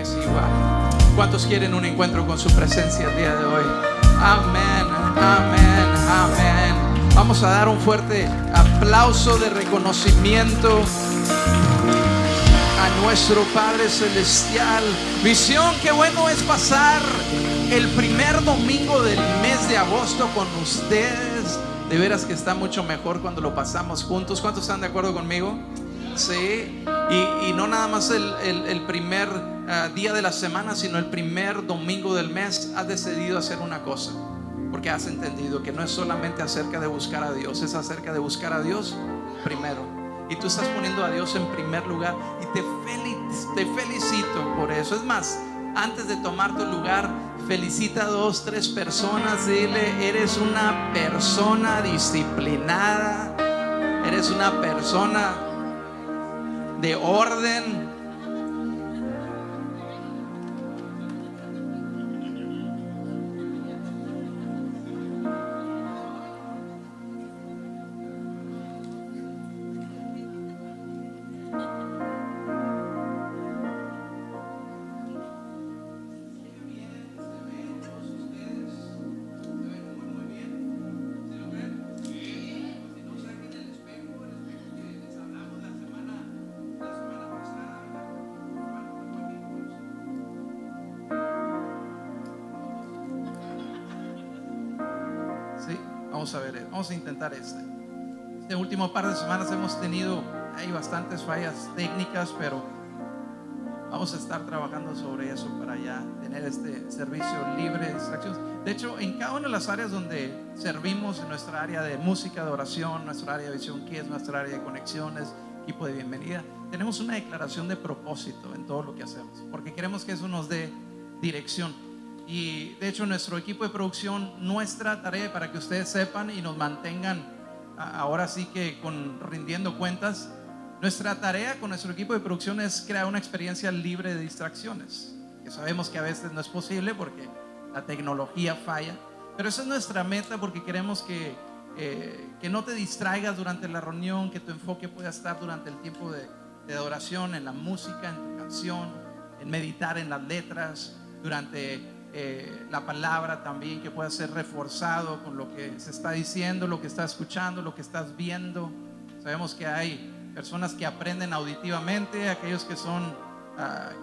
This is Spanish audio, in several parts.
es igual. ¿Cuántos quieren un encuentro con su presencia el día de hoy? Amén, amén, amén. Vamos a dar un fuerte aplauso de reconocimiento a nuestro Padre Celestial. Visión, qué bueno es pasar el primer domingo del mes de agosto con ustedes. De veras que está mucho mejor cuando lo pasamos juntos. ¿Cuántos están de acuerdo conmigo? Sí. Y no nada más el primer día de la semana, sino el primer domingo del mes. Has decidido hacer una cosa, porque has entendido que no es solamente acerca de buscar a Dios, es acerca de buscar a Dios primero. Y tú estás poniendo a Dios en primer lugar. Y te felicito por eso. Es más, antes de tomar tu lugar, felicita a 2, 3 personas. Dile: eres una persona disciplinada, eres una persona de orden. Vamos a ver, vamos a intentar este último par de semanas hemos tenido bastantes fallas técnicas, pero vamos a estar trabajando sobre eso para ya tener este servicio libre de distracciones. De hecho, en cada una de las áreas donde servimos, en nuestra área de música, de oración, nuestra área de Visión Kids, nuestra área de conexiones, equipo de bienvenida, tenemos una declaración de propósito en todo lo que hacemos, porque queremos que eso nos dé dirección. Y de hecho, nuestro equipo de producción, nuestra tarea, para que ustedes sepan y nos mantengan ahora sí que rindiendo cuentas, nuestra tarea con nuestro equipo de producción es crear una experiencia libre de distracciones, que sabemos que a veces no es posible porque la tecnología falla, pero esa es nuestra meta, porque queremos que no te distraigas durante la reunión, que tu enfoque pueda estar durante el tiempo de adoración, en la música, en tu canción, en meditar en las letras, durante la palabra también, que pueda ser reforzado con lo que se está diciendo, lo que estás escuchando, lo que estás viendo. Sabemos que hay personas que aprenden auditivamente, aquellos que son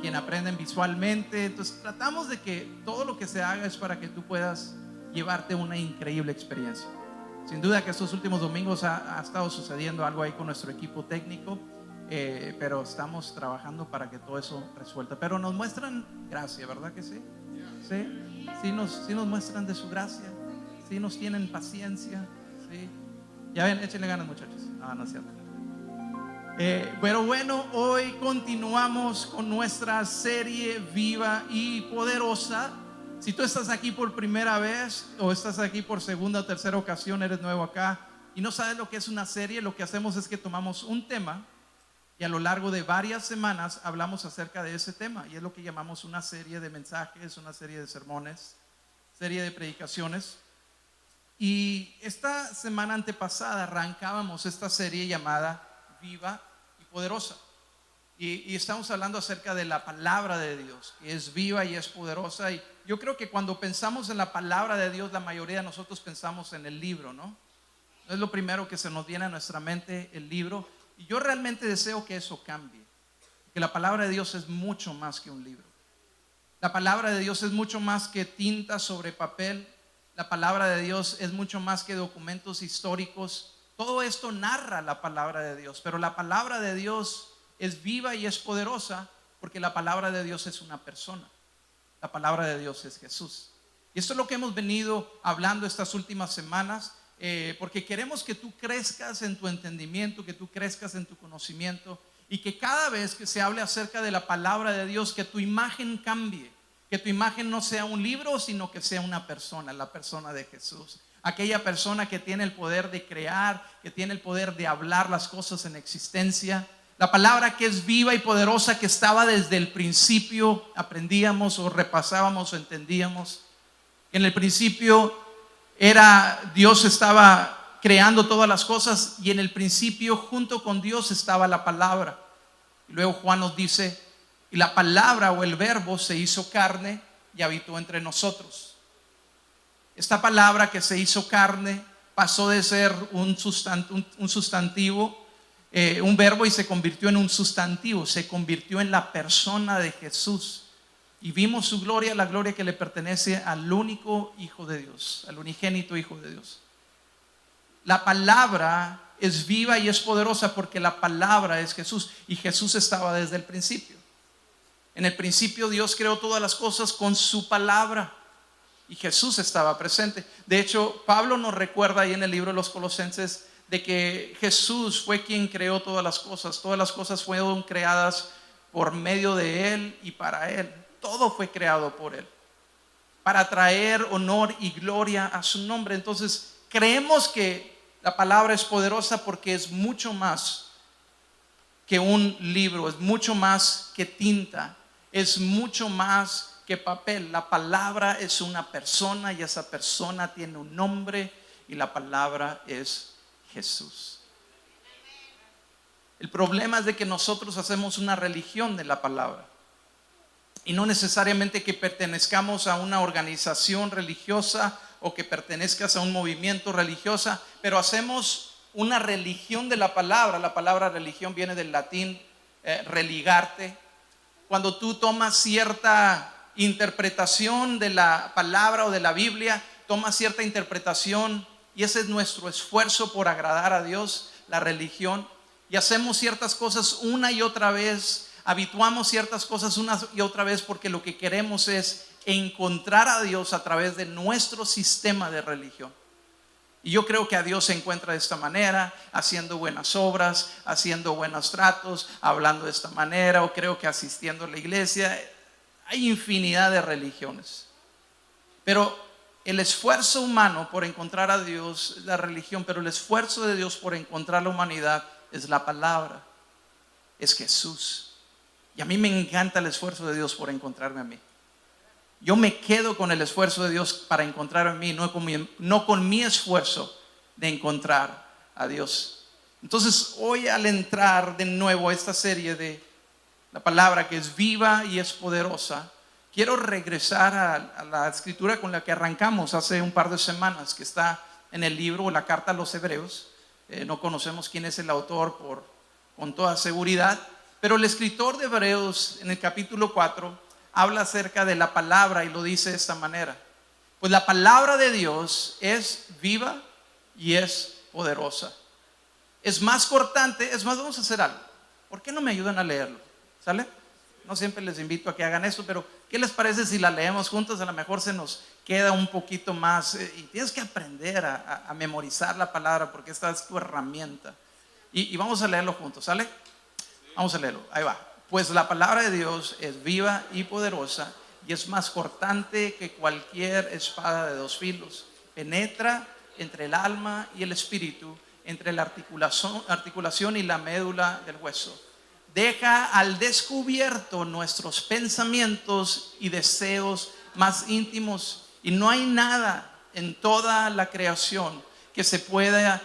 quien aprenden visualmente. Entonces tratamos de que todo lo que se haga es para que tú puedas llevarte una increíble experiencia. Sin duda que estos últimos domingos ha estado sucediendo algo ahí con nuestro equipo técnico, pero estamos trabajando para que todo eso resuelta. Pero nos muestran gracia, ¿verdad que sí? Sí nos muestran de su gracia, sí nos tienen paciencia, sí. Ya ven, échenle ganas, muchachos. No es cierto. Pero bueno, hoy continuamos con nuestra serie Viva y Poderosa. Si tú estás aquí por primera vez o estás aquí por segunda o tercera ocasión, eres nuevo acá y no sabes lo que es una serie, lo que hacemos es que tomamos un tema y a lo largo de varias semanas hablamos acerca de ese tema, y es lo que llamamos una serie de mensajes, una serie de sermones, serie de predicaciones. Y esta semana antepasada arrancábamos esta serie llamada Viva y Poderosa, y estamos hablando acerca de la palabra de Dios, que es viva y es poderosa. Y yo creo que cuando pensamos en la palabra de Dios, la mayoría de nosotros pensamos en el libro, ¿no? Es lo primero que se nos viene a nuestra mente, el libro. Y yo realmente deseo que eso cambie, que la palabra de Dios es mucho más que un libro. La palabra de Dios es mucho más que tinta sobre papel. La palabra de Dios es mucho más que documentos históricos. Todo esto narra la palabra de Dios, pero la palabra de Dios es viva y es poderosa porque la palabra de Dios es una persona. La palabra de Dios es Jesús. Y esto es lo que hemos venido hablando estas últimas semanas. Porque queremos que tú crezcas en tu entendimiento, que tú crezcas en tu conocimiento, y que cada vez que se hable acerca de la palabra de Dios, que tu imagen cambie, que tu imagen no sea un libro, sino que sea una persona, la persona de Jesús, aquella persona que tiene el poder de crear, que tiene el poder de hablar las cosas en existencia. La palabra que es viva y poderosa, que estaba desde el principio, aprendíamos o repasábamos o entendíamos. En el principio Dios estaba creando todas las cosas, y en el principio junto con Dios estaba la palabra. Y luego Juan nos dice Y la palabra o el verbo se hizo carne y habitó entre nosotros. Esta palabra que se hizo carne pasó de ser un sustantivo, un verbo, y se convirtió en un sustantivo, se convirtió en la persona de Jesús. Y vimos su gloria, la gloria que le pertenece al único Hijo de Dios, al unigénito Hijo de Dios. La palabra es viva y es poderosa porque la palabra es Jesús, y Jesús estaba desde el principio. En el principio Dios creó todas las cosas con su palabra y Jesús estaba presente. De hecho, Pablo nos recuerda ahí en el libro de los Colosenses de que Jesús fue quien creó todas las cosas. Todas las cosas fueron creadas por medio de Él y para Él. Todo fue creado por Él, para traer honor y gloria a su nombre. Entonces, creemos que la palabra es poderosa porque es mucho más que un libro, es mucho más que tinta, es mucho más que papel. La palabra es una persona y esa persona tiene un nombre y la palabra es Jesús. El problema es de que nosotros hacemos una religión de la palabra. Y no necesariamente que pertenezcamos a una organización religiosa o que pertenezcas a un movimiento religioso, pero hacemos una religión de la palabra. La palabra religión viene del latín religarte. Cuando tú tomas cierta interpretación de la palabra o de la Biblia, tomas cierta interpretación y ese es nuestro esfuerzo por agradar a Dios, la religión, y hacemos ciertas cosas una y otra vez, habituamos ciertas cosas una y otra vez porque lo que queremos es encontrar a Dios a través de nuestro sistema de religión. Y yo creo que a Dios se encuentra de esta manera, haciendo buenas obras, haciendo buenos tratos, hablando de esta manera, o creo que asistiendo a la iglesia. Hay infinidad de religiones, pero el esfuerzo humano por encontrar a Dios es la religión, pero el esfuerzo de Dios por encontrar la humanidad es la palabra, es Jesús. Y a mí me encanta el esfuerzo de Dios por encontrarme a mí. Yo me quedo con el esfuerzo de Dios para encontrarme a mí, no con mi esfuerzo de encontrar a Dios. Entonces hoy, al entrar de nuevo a esta serie de la palabra que es viva y es poderosa, quiero regresar a la escritura con la que arrancamos hace un par de semanas, que está en el libro o la carta a los Hebreos. No conocemos quién es el autor con toda seguridad, pero el escritor de Hebreos en el capítulo 4 habla acerca de la palabra y lo dice de esta manera: pues la palabra de Dios es viva y es poderosa. Es más cortante, es más, vamos a hacer algo. ¿Por qué no me ayudan a leerlo? ¿Sale? No siempre les invito a que hagan eso, pero ¿qué les parece si la leemos juntos? A lo mejor se nos queda un poquito más. Y tienes que aprender a memorizar la palabra porque esta es tu herramienta. Y vamos a leerlo juntos, ¿sale? Vamos a leerlo, ahí va. Pues la palabra de Dios es viva y poderosa y es más cortante que cualquier espada de dos filos. Penetra entre el alma y el espíritu, entre la articulación y la médula del hueso. Deja al descubierto nuestros pensamientos y deseos más íntimos. Y no hay nada en toda la creación que se pueda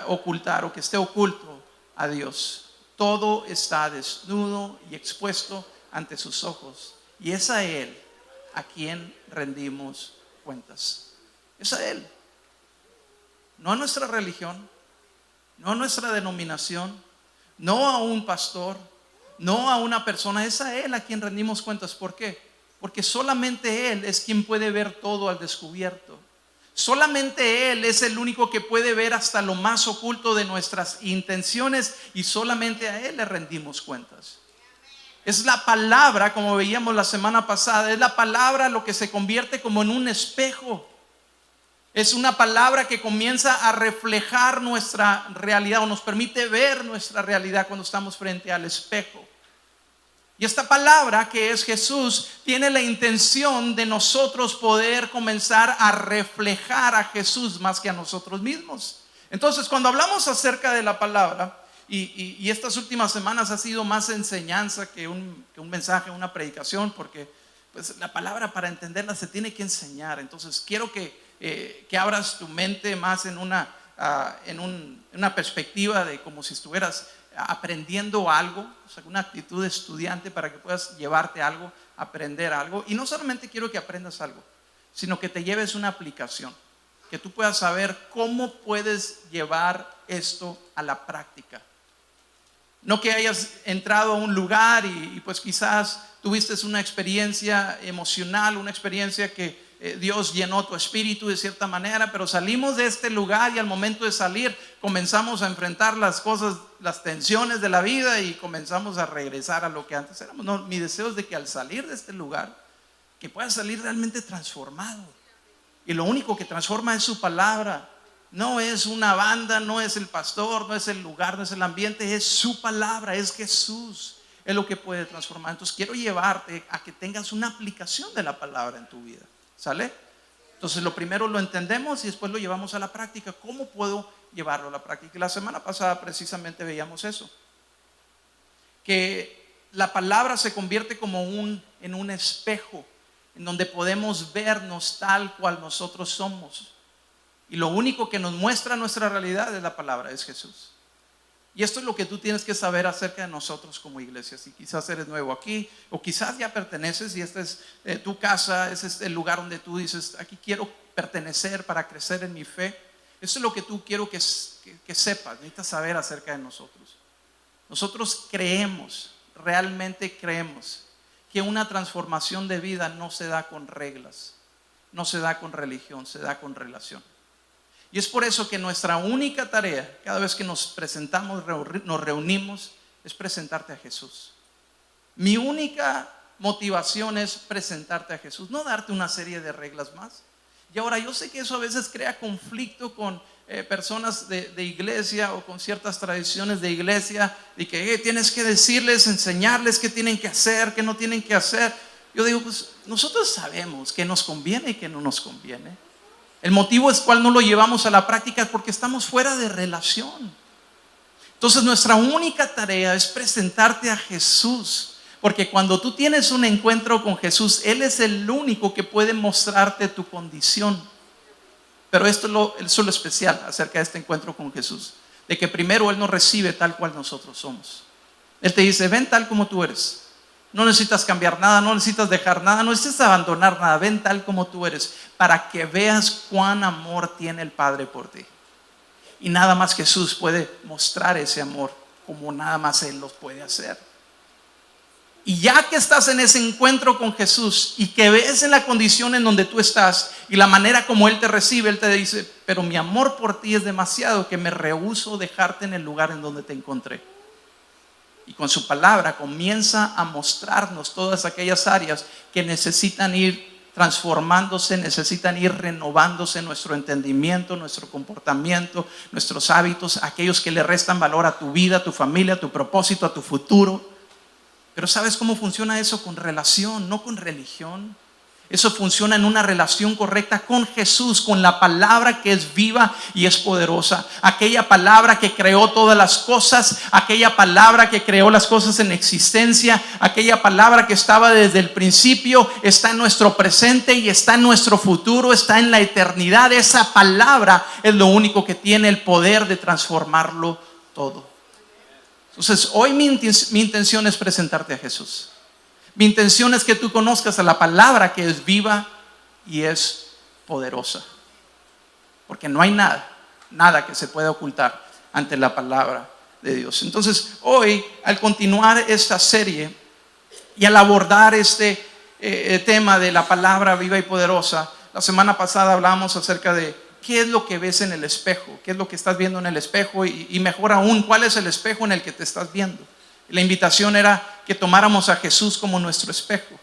ocultar o que esté oculto a Dios. Todo está desnudo y expuesto ante sus ojos. Y es a Él a quien rendimos cuentas. Es a Él. No a nuestra religión, no a nuestra denominación, no a un pastor, no a una persona. Es a Él a quien rendimos cuentas. ¿Por qué? Porque solamente Él es quien puede ver todo al descubierto. Solamente Él es el único que puede ver hasta lo más oculto de nuestras intenciones y solamente a Él le rendimos cuentas. Es la palabra, como veíamos la semana pasada, es la palabra lo que se convierte como en un espejo. Es una palabra que comienza a reflejar nuestra realidad o nos permite ver nuestra realidad cuando estamos frente al espejo. Y esta palabra, que es Jesús, tiene la intención de nosotros poder comenzar a reflejar a Jesús más que a nosotros mismos. Entonces, cuando hablamos acerca de la palabra, y estas últimas semanas ha sido más enseñanza que un mensaje, una predicación, porque pues, la palabra, para entenderla, se tiene que enseñar. Entonces, quiero que abras tu mente más en una perspectiva de como si estuvieras aprendiendo algo, o sea, una actitud de estudiante para que puedas llevarte algo, aprender algo. Y no solamente quiero que aprendas algo, sino que te lleves una aplicación, que tú puedas saber cómo puedes llevar esto a la práctica. No que hayas entrado a un lugar y pues quizás tuviste una experiencia emocional, una experiencia que Dios llenó tu espíritu de cierta manera, pero salimos de este lugar y al momento de salir comenzamos a enfrentar las cosas, las tensiones de la vida y comenzamos a regresar a lo que antes éramos. No, mi deseo es de que al salir de este lugar, que puedas salir realmente transformado. Y lo único que transforma es su palabra. No es una banda, no es el pastor, no es el lugar, no es el ambiente, es su palabra, es Jesús. Es lo que puede transformar. Entonces quiero llevarte a que tengas una aplicación de la palabra en tu vida. ¿Sale? Entonces lo primero lo entendemos y después lo llevamos a la práctica. ¿Cómo puedo llevarlo a la práctica? Y la semana pasada precisamente veíamos eso. Que la palabra se convierte como en un espejo en donde podemos vernos tal cual nosotros somos. Y lo único que nos muestra nuestra realidad es la palabra, es Jesús. Y esto es lo que tú tienes que saber acerca de nosotros como iglesia. Si quizás eres nuevo aquí o quizás ya perteneces y esta es tu casa, ese es el lugar donde tú dices, aquí quiero pertenecer para crecer en mi fe. Eso es lo que tú quiero que sepas, necesitas saber acerca de nosotros. Nosotros creemos, realmente creemos que una transformación de vida no se da con reglas, no se da con religión, se da con relación. Y es por eso que nuestra única tarea, cada vez que nos presentamos, nos reunimos, es presentarte a Jesús. Mi única motivación es presentarte a Jesús, no darte una serie de reglas más. Y ahora yo sé que eso a veces crea conflicto con personas de iglesia o con ciertas tradiciones de iglesia, y que tienes que decirles, enseñarles qué tienen que hacer, qué no tienen que hacer. Yo digo, pues nosotros sabemos qué nos conviene y qué no nos conviene. El motivo es cual no lo llevamos a la práctica es porque estamos fuera de relación. Entonces nuestra única tarea es presentarte a Jesús, porque cuando tú tienes un encuentro con Jesús, Él es el único que puede mostrarte tu condición. Pero esto es lo especial acerca de este encuentro con Jesús, de que primero Él nos recibe tal cual nosotros somos. Él te dice, ven tal como tú eres. No necesitas cambiar nada, no necesitas dejar nada, no necesitas abandonar nada. Ven tal como tú eres para que veas cuán amor tiene el Padre por ti. Y nada más Jesús puede mostrar ese amor como nada más Él lo puede hacer. Y ya que estás en ese encuentro con Jesús y que ves en la condición en donde tú estás y la manera como Él te recibe, Él te dice, pero mi amor por ti es demasiado que me rehúso dejarte en el lugar en donde te encontré. Y con su palabra comienza a mostrarnos todas aquellas áreas que necesitan ir transformándose, necesitan ir renovándose nuestro entendimiento, nuestro comportamiento, nuestros hábitos, aquellos que le restan valor a tu vida, a tu familia, a tu propósito, a tu futuro. Pero ¿sabes cómo funciona eso? Con relación, no con religión. Eso funciona en una relación correcta con Jesús, con la palabra que es viva y es poderosa. Aquella palabra que creó todas las cosas, aquella palabra que creó las cosas en existencia, aquella palabra que estaba desde el principio, está en nuestro presente y está en nuestro futuro, está en la eternidad. Esa palabra es lo único que tiene el poder de transformarlo todo. Entonces, hoy mi intención es presentarte a Jesús. Mi intención es que tú conozcas a la palabra que es viva y es poderosa. Porque no hay nada que se pueda ocultar ante la palabra de Dios. Entonces, hoy, al continuar esta serie y al abordar este tema de la palabra viva y poderosa, la semana pasada hablamos acerca de qué es lo que ves en el espejo, qué es lo que estás viendo en el espejo y mejor aún, cuál es el espejo en el que te estás viendo. La invitación era que tomáramos a Jesús como nuestro espejo.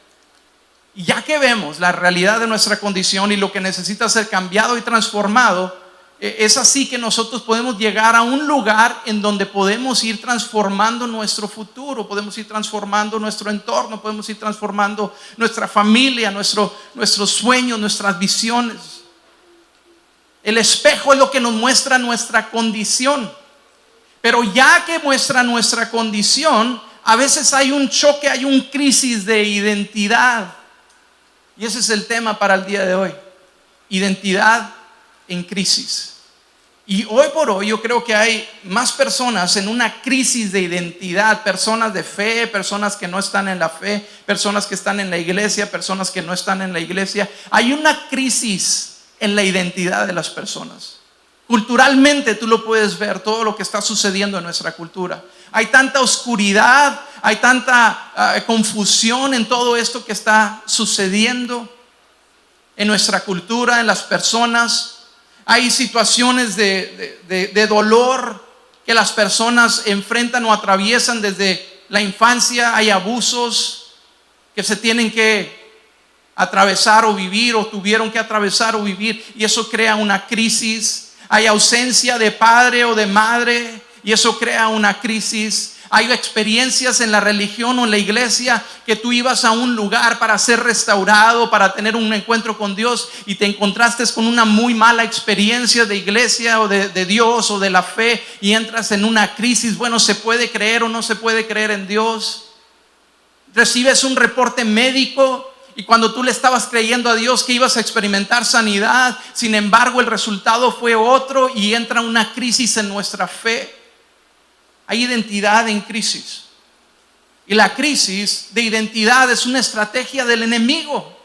Y ya que vemos la realidad de nuestra condición y lo que necesita ser cambiado y transformado, es así que nosotros podemos llegar a un lugar en donde podemos ir transformando nuestro futuro, podemos ir transformando nuestro entorno, podemos ir transformando nuestra familia, nuestros sueños, nuestras visiones. El espejo es lo que nos muestra nuestra condición. Pero ya que muestra nuestra condición, a veces hay un choque, hay un crisis de identidad. Y ese es el tema para el día de hoy. Identidad en crisis. Y hoy por hoy yo creo que hay más personas en una crisis de identidad, personas de fe, personas que no están en la fe, personas que están en la iglesia, personas que no están en la iglesia. Hay una crisis en la identidad de las personas. Culturalmente tú lo puedes ver, todo lo que está sucediendo en nuestra cultura. Hay tanta oscuridad, hay tanta confusión en todo esto que está sucediendo en nuestra cultura, en las personas. Hay situaciones de dolor que las personas enfrentan o atraviesan desde la infancia. Hay abusos que se tienen que atravesar o vivir, o tuvieron que atravesar o vivir, y eso crea una crisis. Hay ausencia de padre o de madre y eso crea una crisis. Hay experiencias en la religión o en la iglesia que tú ibas a un lugar para ser restaurado, para tener un encuentro con Dios, y te encontraste con una muy mala experiencia de iglesia o de Dios o de la fe, y entras en una crisis. Bueno, ¿se puede creer o no se puede creer en Dios? Recibes un reporte médico y cuando tú le estabas creyendo a Dios que ibas a experimentar sanidad, sin embargo el resultado fue otro, y entra una crisis en nuestra fe. Hay identidad en crisis, y la crisis de identidad es una estrategia del enemigo.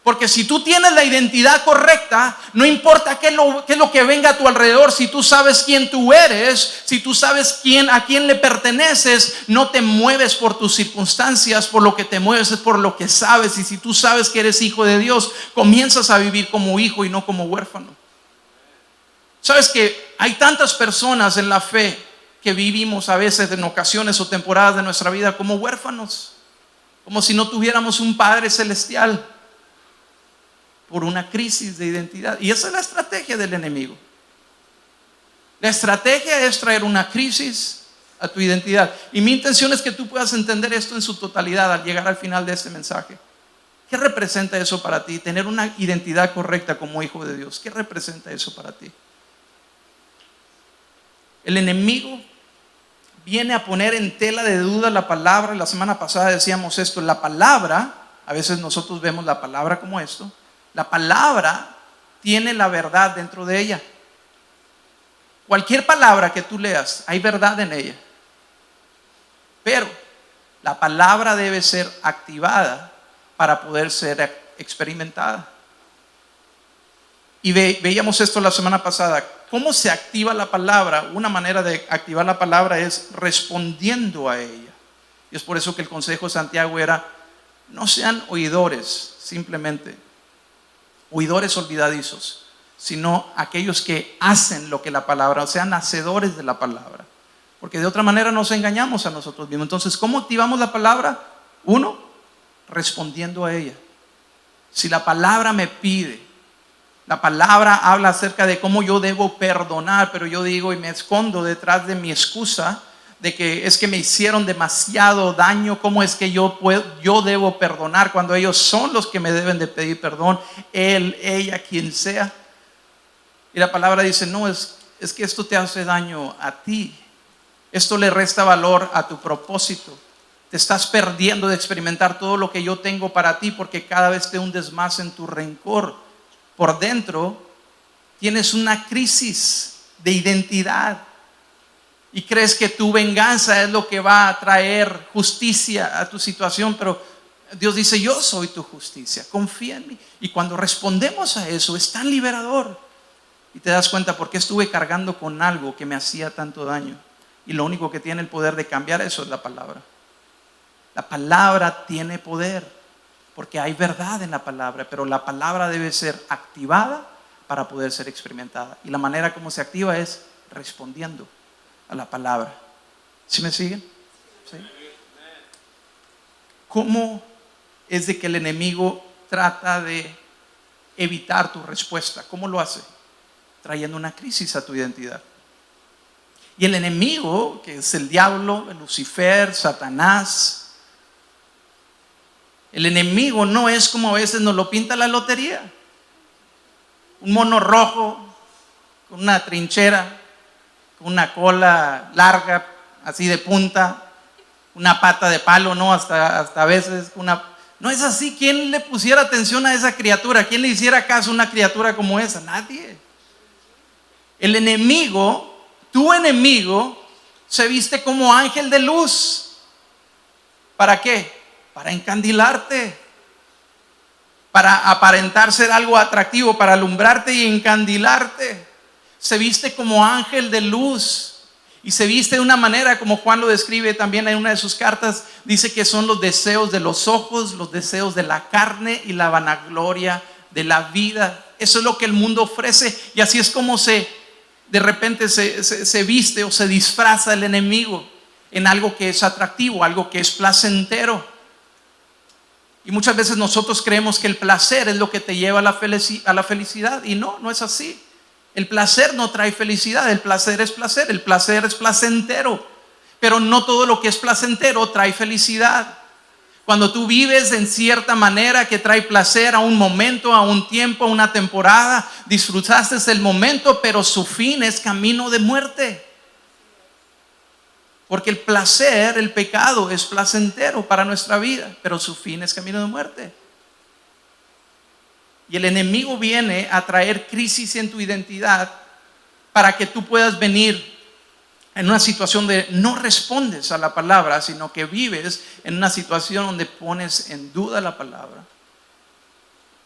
Porque si tú tienes la identidad correcta, no importa qué es lo que venga a tu alrededor. Si tú sabes quién tú eres, si tú sabes a quién le perteneces, no te mueves por tus circunstancias, por lo que te mueves es por lo que sabes. Y si tú sabes que eres hijo de Dios, comienzas a vivir como hijo y no como huérfano. Sabes que hay tantas personas en la fe que vivimos a veces, en ocasiones o temporadas de nuestra vida, como huérfanos, como si no tuviéramos un Padre celestial, por una crisis de identidad. Y esa es la estrategia del enemigo. La estrategia es traer una crisis a tu identidad. Y mi intención es que tú puedas entender esto en su totalidad al llegar al final de este mensaje. ¿Qué representa eso para ti? Tener una identidad correcta como hijo de Dios. ¿Qué representa eso para ti? El enemigo viene a poner en tela de duda la palabra. La semana pasada decíamos esto. La palabra, a veces nosotros vemos la palabra como esto. La palabra tiene la verdad dentro de ella. Cualquier palabra que tú leas, hay verdad en ella. Pero la palabra debe ser activada para poder ser experimentada. Y veíamos esto la semana pasada. ¿Cómo se activa la palabra? Una manera de activar la palabra es respondiendo a ella. Y es por eso que el consejo de Santiago era: no sean oidores simplemente, oidores olvidadizos, sino aquellos que hacen lo que la palabra, sean hacedores de la palabra, porque de otra manera nos engañamos a nosotros mismos. Entonces, ¿cómo activamos la palabra? Uno, respondiendo a ella. Si la palabra me pide, la palabra habla acerca de cómo yo debo perdonar, pero yo digo y me escondo detrás de mi excusa de que es que me hicieron demasiado daño. ¿Cómo es que yo debo perdonar cuando ellos son los que me deben de pedir perdón? Él, ella, quien sea. Y la palabra dice: no, es que esto te hace daño a ti. Esto le resta valor a tu propósito. Te estás perdiendo de experimentar todo lo que yo tengo para ti, porque cada vez te hundes más en tu rencor. Por dentro tienes una crisis de identidad. Y crees que tu venganza es lo que va a traer justicia a tu situación, pero Dios dice: yo soy tu justicia, confía en mí. Y cuando respondemos a eso, es tan liberador. Y te das cuenta: ¿por qué estuve cargando con algo que me hacía tanto daño? Y lo único que tiene el poder de cambiar eso es la palabra. La palabra tiene poder, porque hay verdad en la palabra, pero la palabra debe ser activada para poder ser experimentada. Y la manera como se activa es respondiendo a la palabra. ¿Sí me siguen? ¿Sí? ¿Cómo es de que el enemigo trata de evitar tu respuesta? ¿Cómo lo hace? Trayendo una crisis a tu identidad. Y el enemigo, que es el diablo, Lucifer, Satanás, el enemigo no es como a veces nos lo pinta la lotería. Un mono rojo con una trinchera, una cola larga, así de punta, una pata de palo, ¿no? Hasta a veces no es así. ¿Quién le pusiera atención a esa criatura? ¿Quién le hiciera caso a una criatura como esa? Nadie. El enemigo, tu enemigo, se viste como ángel de luz. ¿Para qué? Para encandilarte, para aparentar ser algo atractivo, para alumbrarte y encandilarte. Se viste como ángel de luz. Y se viste de una manera como Juan lo describe también en una de sus cartas. Dice que son los deseos de los ojos, los deseos de la carne y la vanagloria de la vida. Eso es lo que el mundo ofrece. Y así es como de repente se viste o se disfraza el enemigo en algo que es atractivo, algo que es placentero. Y muchas veces nosotros creemos que el placer es lo que te lleva a la felicidad. Y no es así. El placer no trae felicidad, el placer es placentero, pero no todo lo que es placentero trae felicidad. Cuando tú vives en cierta manera que trae placer a un momento, a un tiempo, a una temporada, disfrutaste el momento, pero su fin es camino de muerte. Porque el placer, el pecado es placentero para nuestra vida, pero su fin es camino de muerte. Y el enemigo viene a traer crisis en tu identidad para que tú puedas venir en una situación de no respondes a la palabra, sino que vives en una situación donde pones en duda la palabra.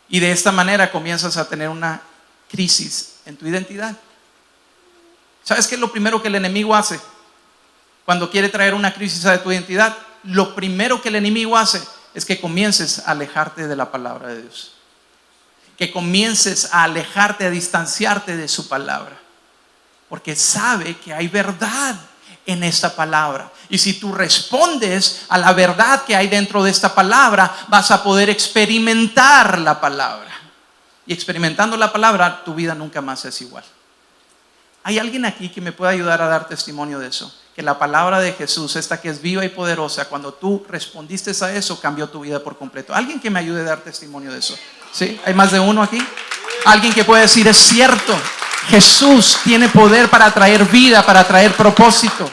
Y de esta manera comienzas a tener una crisis en tu identidad. ¿Sabes qué es lo primero que el enemigo hace cuando quiere traer una crisis a tu identidad? Lo primero que el enemigo hace es que comiences a alejarte de la palabra de Dios. Que comiences a alejarte, a distanciarte de su palabra. Porque sabe que hay verdad en esta palabra. Y si tú respondes a la verdad que hay dentro de esta palabra, vas a poder experimentar la palabra. Y experimentando la palabra, tu vida nunca más es igual. ¿Hay alguien aquí que me pueda ayudar a dar testimonio de eso? Que la palabra de Jesús, esta que es viva y poderosa, cuando tú respondiste a eso, cambió tu vida por completo. ¿Alguien que me ayude a dar testimonio de eso? ¿Sí? ¿Hay más de uno aquí? Alguien que puede decir, es cierto, Jesús tiene poder para traer vida, para traer propósito.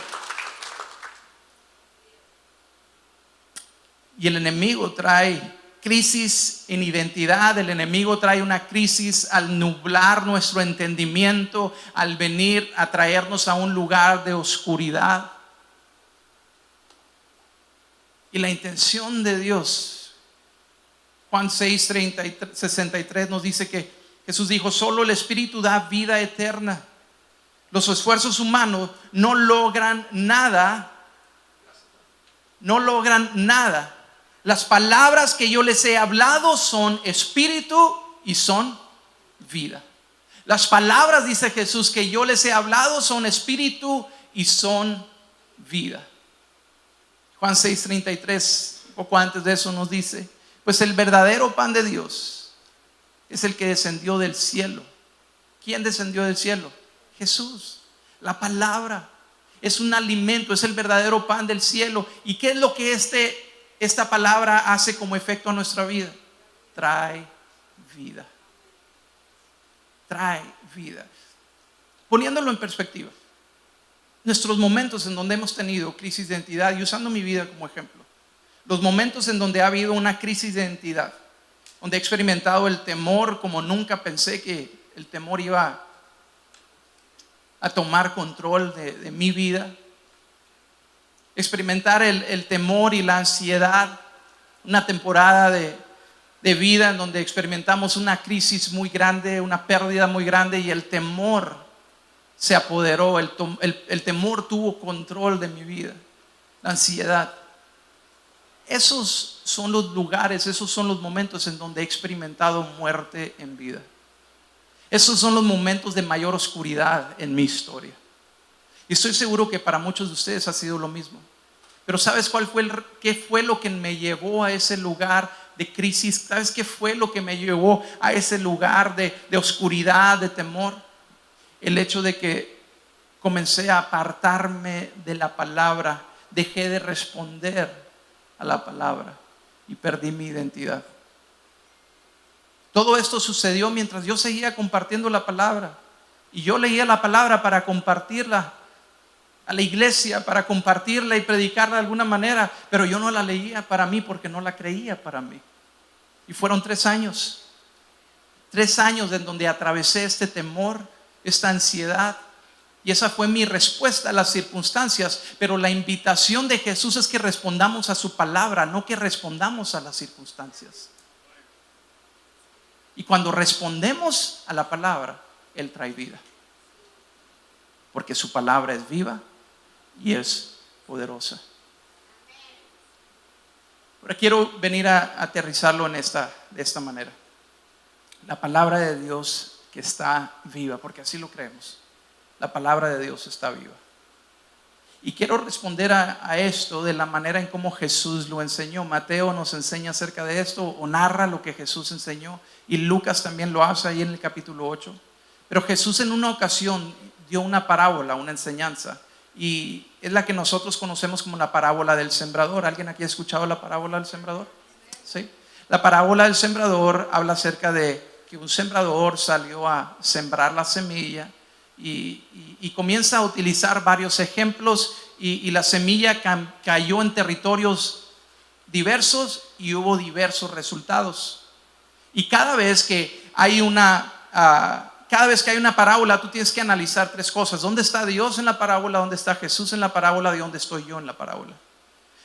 Y el enemigo trae crisis en identidad. El enemigo trae una crisis al nublar nuestro entendimiento, al venir a traernos a un lugar de oscuridad. Y la intención de Dios, Juan 6, 63 nos dice que Jesús dijo, solo el Espíritu da vida eterna. Los esfuerzos humanos no logran nada. Las palabras que yo les he hablado son espíritu y son vida. Las palabras, dice Jesús, que yo les he hablado son espíritu y son vida. Juan 6:33, poco antes de eso nos dice, pues el verdadero pan de Dios es el que descendió del cielo. ¿Quién descendió del cielo? Jesús. La palabra es un alimento, es el verdadero pan del cielo. ¿Y qué es lo que esta palabra hace como efecto a nuestra vida? Trae vida. Trae vida. Poniéndolo en perspectiva, nuestros momentos en donde hemos tenido crisis de identidad, y usando mi vida como ejemplo, los momentos en donde ha habido una crisis de identidad, donde he experimentado el temor como nunca pensé que el temor iba a tomar control de mi vida. Experimentar el temor y la ansiedad, una temporada de vida en donde experimentamos una crisis muy grande, una pérdida muy grande, y el temor se apoderó, el temor tuvo control de mi vida, la ansiedad. Esos son los lugares, esos son los momentos en donde he experimentado muerte en vida. Esos son los momentos de mayor oscuridad en mi historia. Y estoy seguro que para muchos de ustedes ha sido lo mismo. Pero ¿sabes qué fue lo que me llevó a ese lugar de crisis? ¿Sabes qué fue lo que me llevó a ese lugar de oscuridad, de temor? El hecho de que comencé a apartarme de la palabra, dejé de responder a la palabra y perdí mi identidad. Todo esto sucedió mientras yo seguía compartiendo la palabra, y yo leía la palabra para compartirla a la iglesia, para compartirla y predicarla de alguna manera, pero yo no la leía para mí porque no la creía para mí. Y fueron 3 años en donde atravesé este temor, esta ansiedad. Y esa fue mi respuesta a las circunstancias. Pero la invitación de Jesús es que respondamos a su palabra, no que respondamos a las circunstancias. Y cuando respondemos a la palabra, Él trae vida. Porque su palabra es viva y es poderosa. Ahora quiero venir a aterrizarlo de esta manera. La palabra de Dios que está viva, porque así lo creemos. La palabra de Dios está viva. Y quiero responder a esto de la manera en cómo Jesús lo enseñó. Mateo nos enseña acerca de esto o narra lo que Jesús enseñó. Y Lucas también lo hace ahí en el capítulo 8. Pero Jesús en una ocasión dio una parábola, una enseñanza. Y es la que nosotros conocemos como la parábola del sembrador. ¿Alguien aquí ha escuchado la parábola del sembrador? ¿Sí? La parábola del sembrador habla acerca de que un sembrador salió a sembrar la semilla y comienza a utilizar varios ejemplos y la semilla cayó en territorios diversos y hubo diversos resultados. Y cada vez que hay una parábola, tú tienes que analizar tres cosas: ¿dónde está Dios en la parábola? ¿Dónde está Jesús en la parábola? ¿Y dónde estoy yo en la parábola?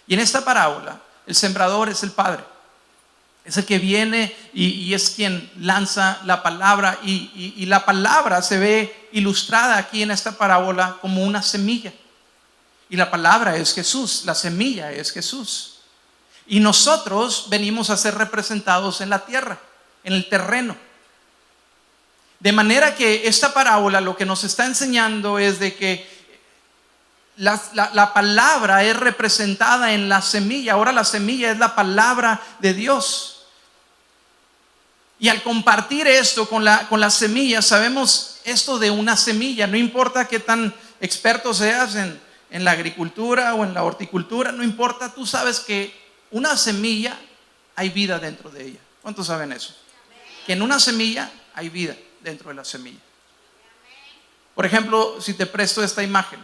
Y en esta parábola el sembrador es el Padre. Es el que viene y es quien lanza la palabra y la palabra se ve ilustrada aquí en esta parábola como una semilla. Y la palabra es Jesús, la semilla es Jesús. Y nosotros venimos a ser representados en la tierra, en el terreno. De manera que esta parábola lo que nos está enseñando es de que la palabra es representada en la semilla. Ahora la semilla es la palabra de Dios. Y al compartir esto con la semilla, sabemos esto de una semilla. No importa qué tan experto seas en la agricultura o en la horticultura, no importa, tú sabes que una semilla hay vida dentro de ella. ¿Cuántos saben eso? Que en una semilla hay vida dentro de la semilla. Por ejemplo, si te presto esta imagen,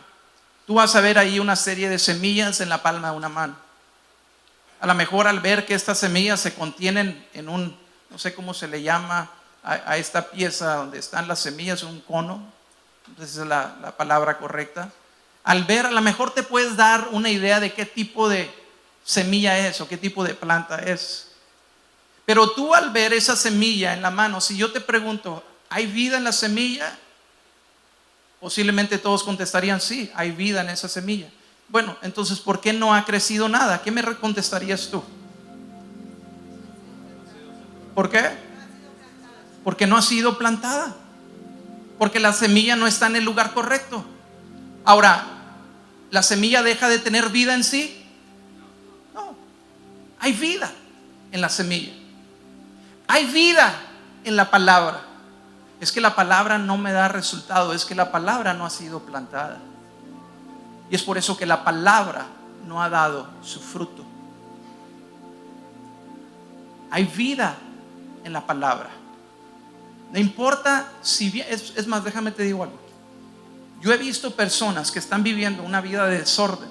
tú vas a ver ahí una serie de semillas en la palma de una mano. A lo mejor al ver que estas semillas se contienen en no sé cómo se le llama a esta pieza donde están las semillas, un cono, esa es la palabra correcta. Al ver, a lo mejor te puedes dar una idea de qué tipo de semilla es o qué tipo de planta es. Pero tú al ver esa semilla en la mano, si yo te pregunto, ¿hay vida en la semilla? Posiblemente todos contestarían sí, hay vida en esa semilla. Bueno, entonces, ¿por qué no ha crecido nada? ¿Qué me contestarías tú? ¿Por qué? Porque no ha sido plantada. Porque la semilla no está en el lugar correcto. Ahora, ¿la semilla deja de tener vida en sí? No. Hay vida en la semilla. Hay vida en la palabra. Es que la palabra no me da resultado. Es que la palabra no ha sido plantada. Y es por eso que la palabra no ha dado su fruto. Hay vida en la palabra. No importa si bien, es más, déjame te digo algo. Yo he visto personas que están viviendo una vida de desorden,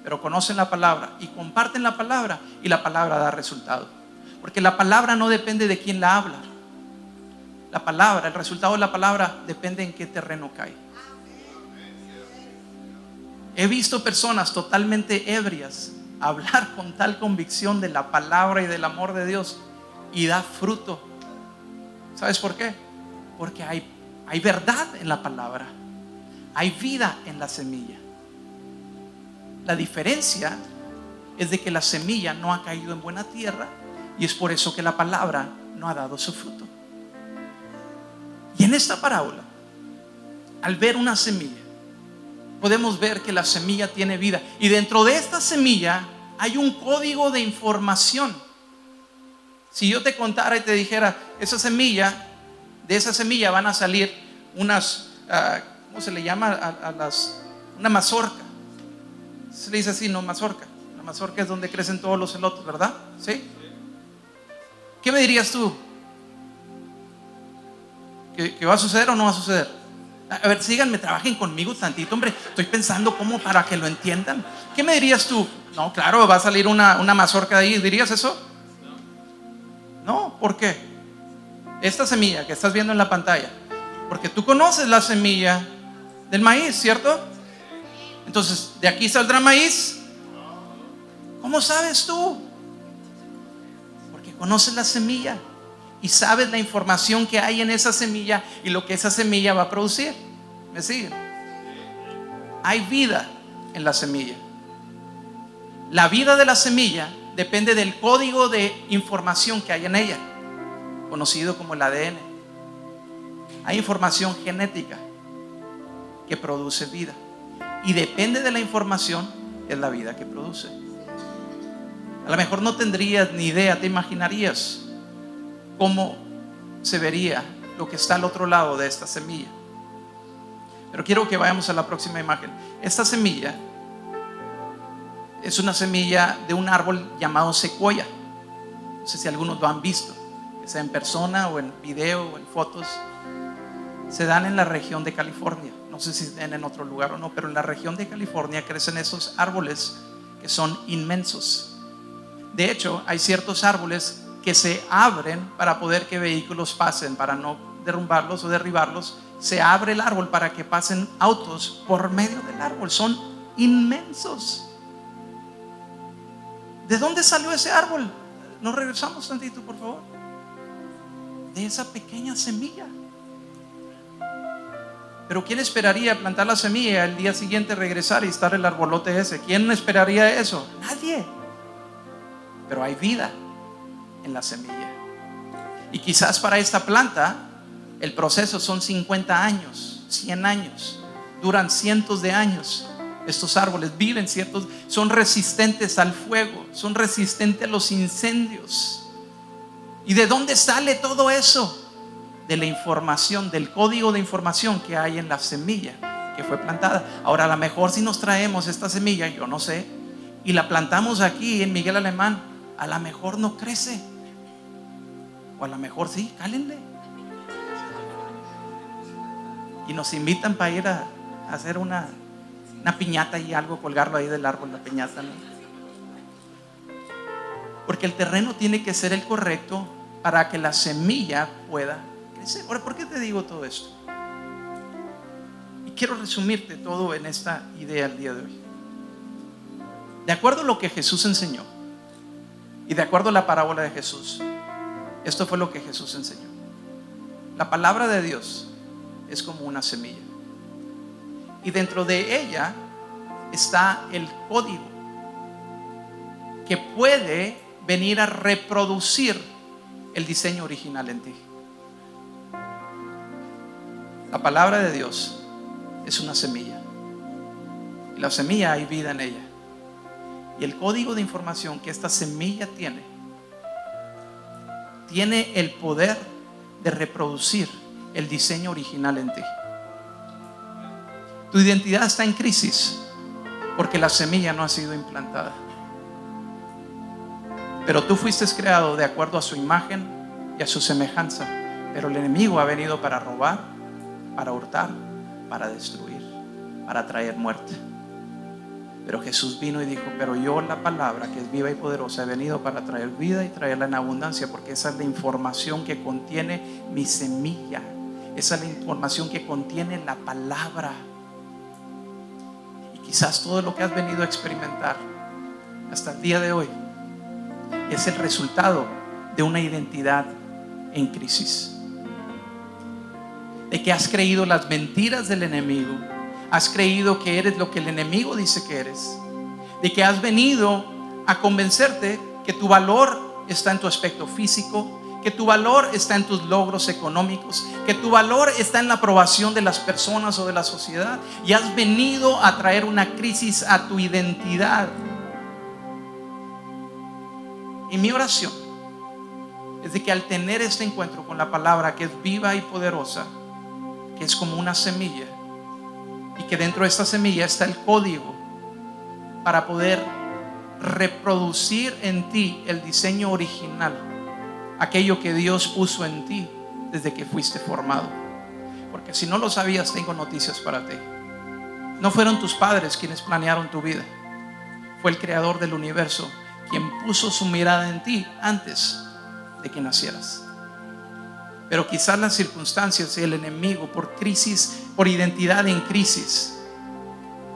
pero conocen la palabra y comparten la palabra, y la palabra da resultado. Porque la palabra no depende de quién la habla. La palabra, el resultado de la palabra depende en qué terreno cae. He visto personas totalmente ebrias hablar con tal convicción de la palabra y del amor de Dios, y da fruto. ¿Sabes por qué? Porque hay verdad en la palabra. Hay vida en la semilla. La diferencia es de que la semilla no ha caído en buena tierra, y es por eso que la palabra no ha dado su fruto. Y en esta parábola, al ver una semilla, podemos ver que la semilla tiene vida, y dentro de esta semilla hay un código de información. Si yo te contara y te dijera, de esa semilla van a salir unas, ¿cómo se le llama? Una mazorca. Se le dice así, no mazorca. La mazorca es donde crecen todos los elotes, ¿verdad? ¿Sí? ¿Qué me dirías tú? ¿Que va a suceder o no va a suceder? A ver, síganme, trabajen conmigo tantito, hombre. Estoy pensando cómo para que lo entiendan. ¿Qué me dirías tú? No, claro, va a salir una mazorca de ahí. ¿Dirías eso? No, ¿por qué? Esta semilla que estás viendo en la pantalla Porque tú conoces la semilla del maíz, ¿cierto? Entonces, ¿de aquí saldrá maíz? ¿Cómo sabes tú? Porque conoces la semilla y sabes la información que hay en esa semilla y lo que esa semilla va a producir. ¿Me siguen? Hay vida en la semilla. La vida de la semilla depende del código de información que hay en ella, conocido como el ADN. Hay información genética que produce vida, y depende de la información es la vida que produce. A lo mejor no tendrías ni idea, te imaginarías cómo se vería lo que está al otro lado de esta semilla. Pero quiero que vayamos a la próxima imagen. Esta semilla es una semilla de un árbol llamado secuoya. No sé si algunos lo han visto, que sea en persona o en video o en fotos. Se dan en la región de California. No sé si en otro lugar o no, pero en la región de California crecen esos árboles que son inmensos. De hecho, hay ciertos árboles que se abren para poder que vehículos pasen, para no derrumbarlos o derribarlos. Se abre el árbol para que pasen autos por medio del árbol. Son inmensos. ¿De dónde salió ese árbol? Nos regresamos tantito, por favor. De esa pequeña semilla. Pero ¿quién esperaría plantar la semilla y al día siguiente regresar y estar el arbolote ese? ¿Quién esperaría eso? Nadie. Pero hay vida en la semilla. Y quizás para esta planta el proceso son 50 años, 100 años. Duran cientos de años. Estos árboles viven ciertos, son resistentes al fuego, son resistentes a los incendios. ¿Y de dónde sale todo eso? De la información, del código de información que hay en la semilla que fue plantada. Ahora, a lo mejor si nos traemos esta semilla, yo no sé, y la plantamos aquí en Miguel Alemán, a lo mejor no crece, o a lo mejor sí, cálenle. Y nos invitan para ir a hacer una piñata y algo, colgarlo ahí del árbol, la piñata, ¿no? Porque el terreno tiene que ser el correcto para que la semilla pueda crecer. Ahora, ¿por qué te digo todo esto? Y quiero resumirte todo en esta idea el día de hoy. De acuerdo a lo que Jesús enseñó y de acuerdo a la parábola de Jesús, esto fue lo que Jesús enseñó. La palabra de Dios es como una semilla, y dentro de ella está el código que puede venir a reproducir el diseño original en ti. La palabra de Dios es una semilla, y la semilla hay vida en ella, y el código de información que esta semilla tiene el poder de reproducir el diseño original en ti. Tu identidad está en crisis porque la semilla no ha sido implantada. Pero tú fuiste creado de acuerdo a su imagen y a su semejanza. Pero el enemigo ha venido para robar, para hurtar, para destruir, para traer muerte. Pero Jesús vino y dijo: pero yo, la palabra que es viva y poderosa, he venido para traer vida y traerla en abundancia, porque esa es la información que contiene mi semilla. Esa es la información que contiene la palabra. Y quizás todo lo que has venido a experimentar hasta el día de hoy es el resultado de una identidad en crisis, de que has creído las mentiras del enemigo, has creído que eres lo que el enemigo dice que eres, de que has venido a convencerte que tu valor está en tu aspecto físico, que tu valor está en tus logros económicos, que tu valor está en la aprobación de las personas o de la sociedad, y has venido a traer una crisis a tu identidad. Y mi oración es de que al tener este encuentro con la palabra, que es viva y poderosa, que es como una semilla, y que dentro de esta semilla está el código para poder reproducir en ti el diseño original, aquello que Dios puso en ti desde que fuiste formado. Porque si no lo sabías, tengo noticias para ti. No fueron tus padres quienes planearon tu vida, fue el creador del universo quien puso su mirada en ti antes de que nacieras. Pero quizás las circunstancias y el enemigo, por crisis, por identidad en crisis,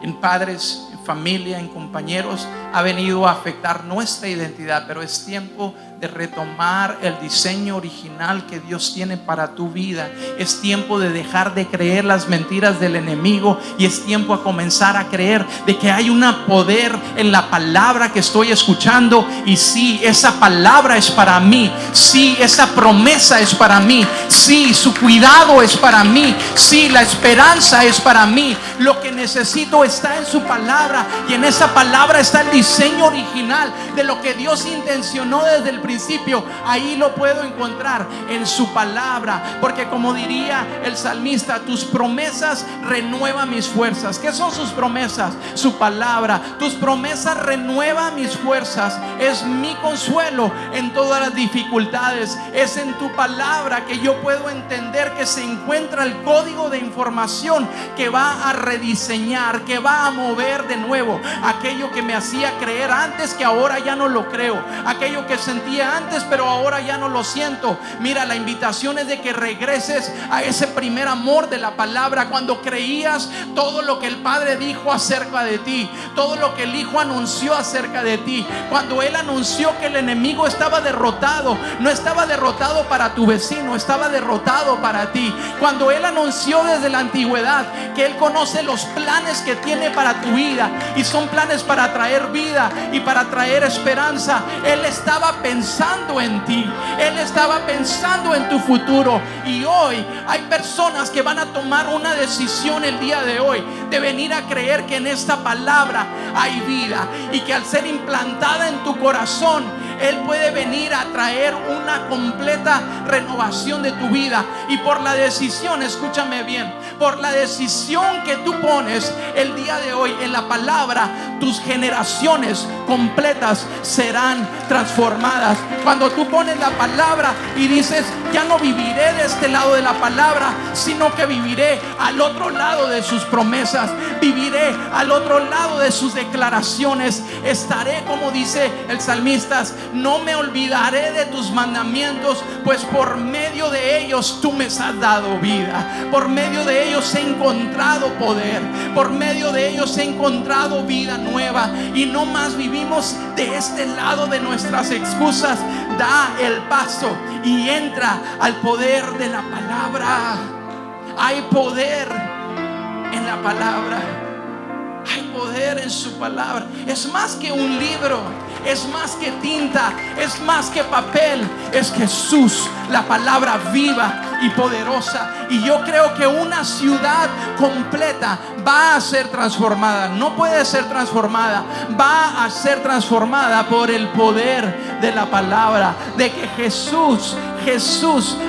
en padres, en familia, en compañeros, ha venido a afectar nuestra identidad. Pero es tiempo de retomar el diseño original que Dios tiene para tu vida. Es tiempo de dejar de creer las mentiras del enemigo, y es tiempo a comenzar a creer de que hay un poder en la palabra que estoy escuchando. Y sí, esa palabra es para mí. Sí, esa promesa es para mí. Sí, su cuidado es para mí. Sí, la esperanza es para mí. Lo que necesito está en su palabra, y en esa palabra está el diseño original de lo que Dios intencionó desde el principio. Ahí lo puedo encontrar en su palabra, porque como diría el salmista, tus promesas renuevan mis fuerzas. ¿Qué son sus promesas? Su palabra. Tus promesas renuevan mis fuerzas. Es mi consuelo en todas las dificultades. Es en tu palabra que yo puedo entender que se encuentra el código de información que va a rediseñar, que va a mover de nuevo aquello que me hacía creer antes, que ahora ya no lo creo. Aquello que sentía antes, pero ahora ya no lo siento. Mira, la invitación es de que regreses a ese primer amor de la palabra, cuando creías todo lo que el Padre dijo acerca de ti, todo lo que el Hijo anunció acerca de ti. Cuando Él anunció que el enemigo estaba derrotado, no estaba derrotado para tu vecino, estaba derrotado para ti. Cuando Él anunció desde la antigüedad que Él conoce los planes que tiene para tu vida, y son planes para traer vida y para traer esperanza. Él estaba pensando en ti, Él estaba pensando en tu futuro. Y hoy hay personas que van a tomar una decisión el día de hoy, de venir a creer que en esta palabra hay vida, y que al ser implantada en tu corazón, Él puede venir a traer una completa renovación de tu vida. Y por la decisión, escúchame bien, por la decisión que tú pones el día de hoy en la palabra, tus generaciones completas serán transformadas. Cuando tú pones la palabra y dices, ya no viviré de este lado de la palabra, sino que viviré al otro lado de sus promesas, viviré al otro lado de sus declaraciones. Estaré, como dice el salmista, no me olvidaré de tus mandamientos, pues por medio de ellos tú me has dado vida. Por medio de ellos he encontrado poder, por medio de ellos he encontrado vida nueva. Y no más vivimos de este lado de nuestras excusas. Da el paso y entra al poder de la palabra. Hay poder en la palabra. Hay poder en su palabra. Es más que un libro, es más que tinta, es más que papel. Es Jesús, la palabra viva y poderosa. Y yo creo que una ciudad completa va a ser transformada. No puede ser transformada, va a ser transformada por el poder de la palabra, de que Jesús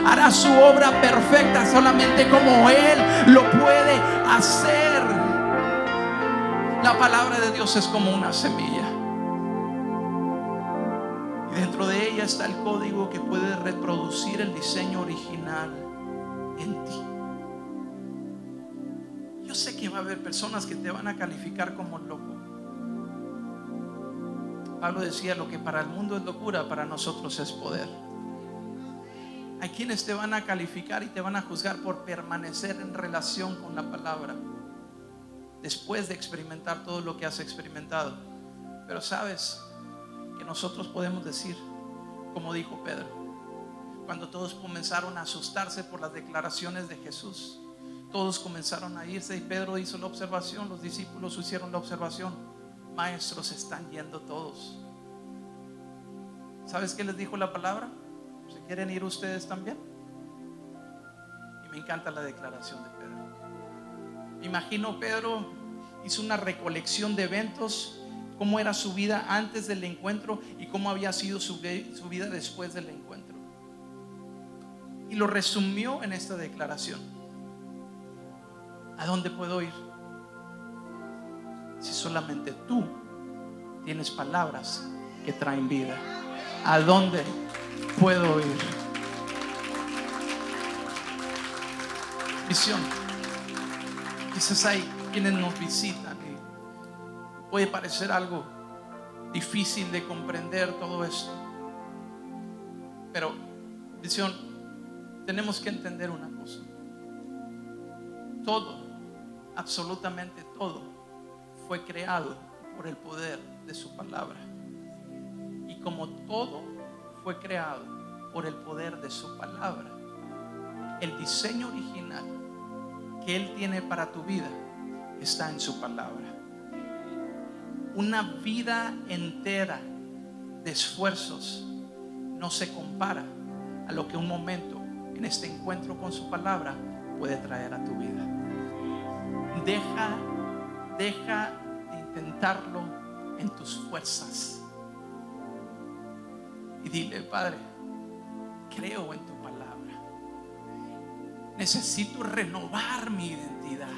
hará su obra perfecta solamente como Él lo puede hacer. La palabra de Dios es como una semilla, y dentro de ella está el código que puede reproducir el diseño original en ti. Yo sé que va a haber personas que te van a calificar como loco. Pablo decía, lo que para el mundo es locura, para nosotros es poder. Hay quienes te van a calificar y te van a juzgar por permanecer en relación con la palabra después de experimentar todo lo que has experimentado. Pero sabes que nosotros podemos decir, como dijo Pedro, cuando todos comenzaron a asustarse por las declaraciones de Jesús, todos comenzaron a irse, y Pedro hizo la observación, los discípulos hicieron la observación: maestros, se están yendo todos. ¿Sabes qué les dijo la palabra? ¿Se quieren ir ustedes también? Y me encanta la declaración de Pedro. Me imagino Pedro hizo una recolección de eventos, cómo era su vida antes del encuentro y cómo había sido su vida después del encuentro, y lo resumió en esta declaración: ¿a dónde puedo ir si solamente tú tienes palabras que traen vida? ¿A dónde puedo ir? Visión. Quizás hay quienes nos visitan y puede parecer algo difícil de comprender todo esto, pero Visión, tenemos que entender una cosa. Todo, absolutamente todo, fue creado por el poder de su palabra. Y como todo fue creado por el poder de su palabra, el diseño original que Él tiene para tu vida está en su palabra. Una vida entera de esfuerzos no se compara a lo que un momento en este encuentro con su palabra puede traer a tu vida. Deja de intentarlo en tus fuerzas y dile: Padre, creo en tu palabra. Necesito renovar mi identidad.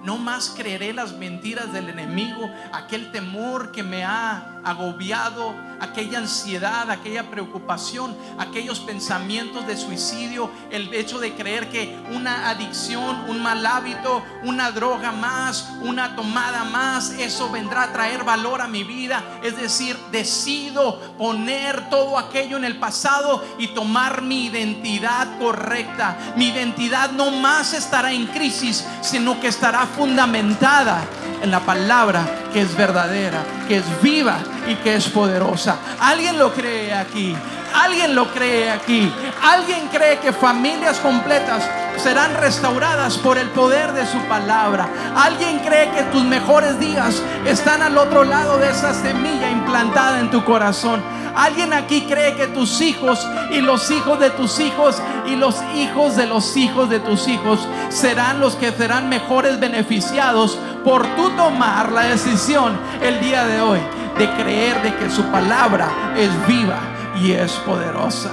No más creeré las mentiras del enemigo, aquel temor que me ha agobiado, aquella ansiedad, aquella preocupación, aquellos pensamientos de suicidio, el hecho de creer que una adicción, un mal hábito, una droga más, una tomada más, eso vendrá a traer valor a mi vida. Es decir, decido poner todo aquello en el pasado y tomar mi identidad correcta. Mi identidad no más estará en crisis, sino que estará fundamentada en la palabra, que es verdadera, que es viva y que es poderosa. ¿Alguien lo cree aquí? ¿Alguien lo cree aquí? ¿Alguien cree que familias completas serán restauradas por el poder de su palabra? ¿Alguien cree que tus mejores días están al otro lado de esa semilla implantada en tu corazón? ¿Alguien aquí cree que tus hijos y los hijos de tus hijos y los hijos de los hijos de tus hijos serán los que serán mejores beneficiados por tú tomar la decisión el día de hoy de creer de que su palabra es viva y es poderosa?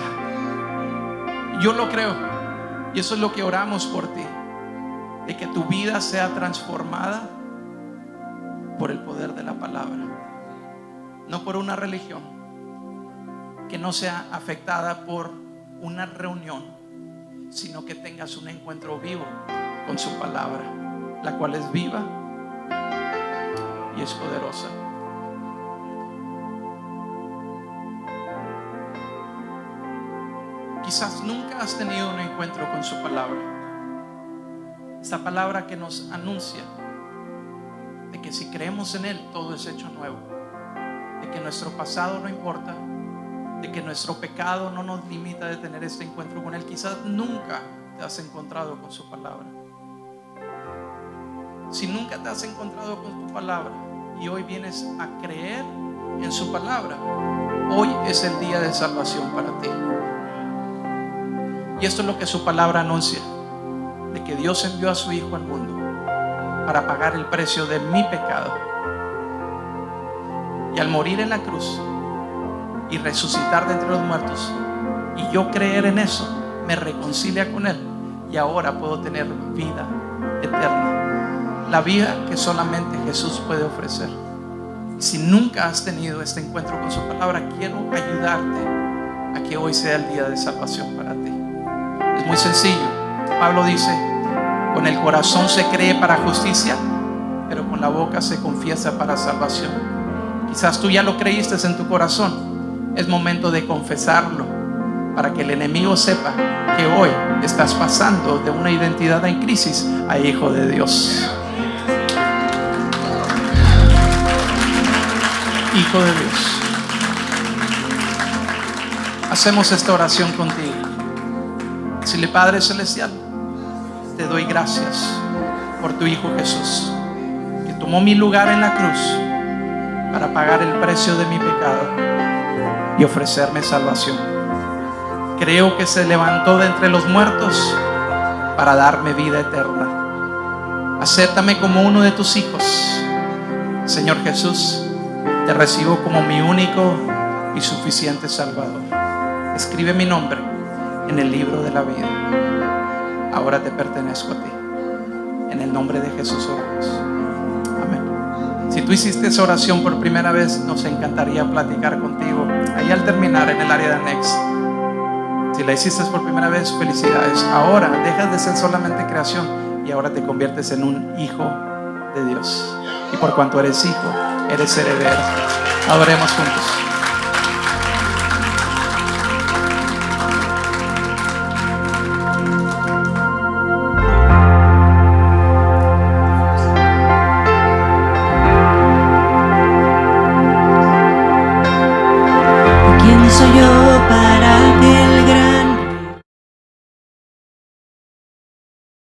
Yo lo creo, y eso es lo que oramos por ti, de que tu vida sea transformada por el poder de la palabra, no por una religión, que no sea afectada por una reunión, sino que tengas un encuentro vivo con su palabra, la cual es viva y es poderosa. Quizás nunca has tenido un encuentro con su palabra, esta palabra que nos anuncia de que si creemos en Él, todo es hecho nuevo, de que nuestro pasado no importa, de que nuestro pecado no nos limita de tener este encuentro con Él. Quizás nunca te has encontrado con su palabra. Si nunca te has encontrado con tu palabra y hoy vienes a creer en su palabra, hoy es el día de salvación para ti. Y esto es lo que su palabra anuncia, de que Dios envió a su Hijo al mundo para pagar el precio de mi pecado, y al morir en la cruz y resucitar de entre los muertos, y yo creer en eso, me reconcilia con Él, y ahora puedo tener vida eterna, la vida que solamente Jesús puede ofrecer. Si nunca has tenido este encuentro con su palabra, quiero ayudarte a que hoy sea el día de salvación para ti. Es muy sencillo. Pablo dice: con el corazón se cree para justicia, pero con la boca se confiesa para salvación. Quizás tú ya lo creíste en tu corazón. Es momento de confesarlo para que el enemigo sepa que hoy estás pasando de una identidad en crisis a hijo de Dios. Hijo de Dios. Hacemos esta oración contigo. Dile: Padre Celestial, te doy gracias por tu Hijo Jesús, que tomó mi lugar en la cruz para pagar el precio de mi pecado y ofrecerme salvación. Creo que se levantó de entre los muertos para darme vida eterna. Acéptame como uno de tus hijos, Señor Jesús. Te recibo como mi único y suficiente Salvador. Escribe mi nombre en el libro de la vida. Ahora te pertenezco a ti. En el nombre de Jesús oramos. Amén. Si tú hiciste esa oración por primera vez, nos encantaría platicar contigo ahí al terminar en el área de Annex. Si la hiciste por primera vez, felicidades. Ahora dejas de ser solamente creación y ahora te conviertes en un hijo de Dios. Y por cuanto eres hijo, eres heredero. Adoremos juntos. Señor.